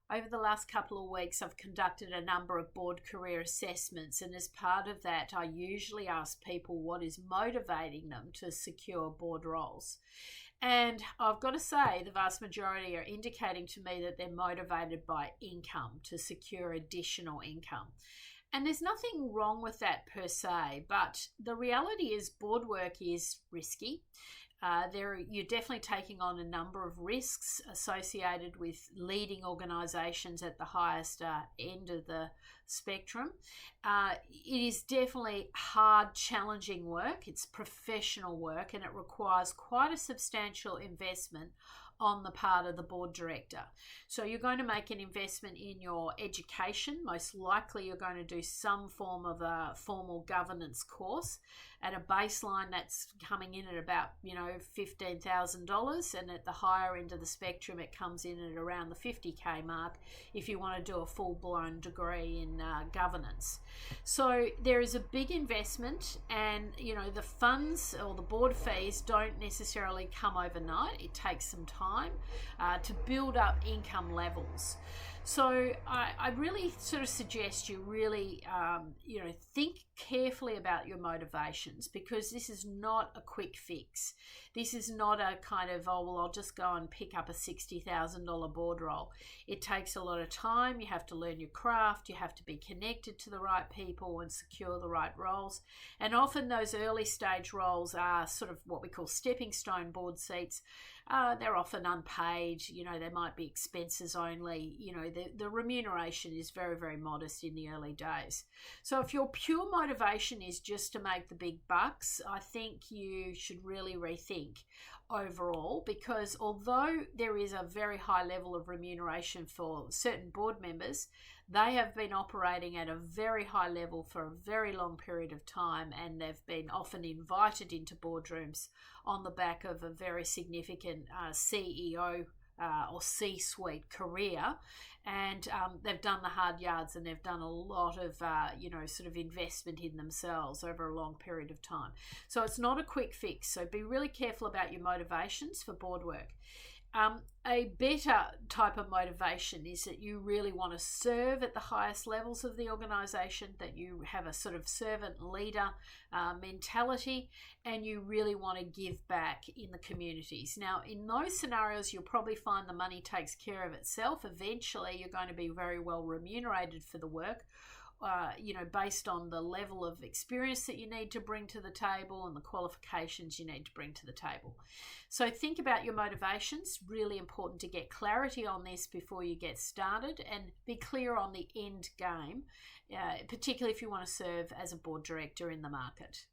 Over the last couple of weeks, I've conducted a number of board career assessments, and as part of that, I usually ask people what is motivating them to secure board roles. And I've got to say, the vast majority are indicating to me that they're motivated by income, to secure additional income. And there's nothing wrong with that per se, but the reality is board work is risky. You're definitely taking on a number of risks associated with leading organisations at the highest end of the spectrum. It is definitely hard, challenging work. It's professional work, and it requires quite a substantial investment on the part of the board director. So you're going to make an investment in your education. Most likely you're going to do some form of a formal governance course at a baseline that's coming in at about, $15,000, and at the higher end of the spectrum it comes in at around the 50K mark if you want to do a full-blown degree in governance. So there is a big investment, and the funds or the board fees don't necessarily come overnight. It takes some time to build up income levels. So I really sort of suggest you really, think carefully about your motivations, because this is not a quick fix. This is not a kind of, I'll just go and pick up a $60,000 board role. It takes a lot of time. You have to learn your craft. You have to be connected to the right people and secure the right roles. And often those early stage roles are sort of what we call stepping stone board seats. They're often unpaid. There might be expenses only. The remuneration is very, very modest in the early days. So if your pure motivation is just to make the big bucks, I think you should really rethink overall, because although there is a very high level of remuneration for certain board members, they have been operating at a very high level for a very long period of time, and they've been often invited into boardrooms on the back of a very significant CEO or C-suite career, and they've done the hard yards, and they've done a lot of sort of investment in themselves over a long period of time. So it's not a quick fix. So be really careful about your motivations for board work. A better type of motivation is that you really want to serve at the highest levels of the organisation, that you have a sort of servant leader mentality, and you really want to give back in the communities. Now, in those scenarios, you'll probably find the money takes care of itself. Eventually, you're going to be very well remunerated for the work. Based on the level of experience that you need to bring to the table and the qualifications you need to bring to the table. So think about your motivations. Really important to get clarity on this before you get started, and be clear on the end game, particularly if you want to serve as a board director in the market.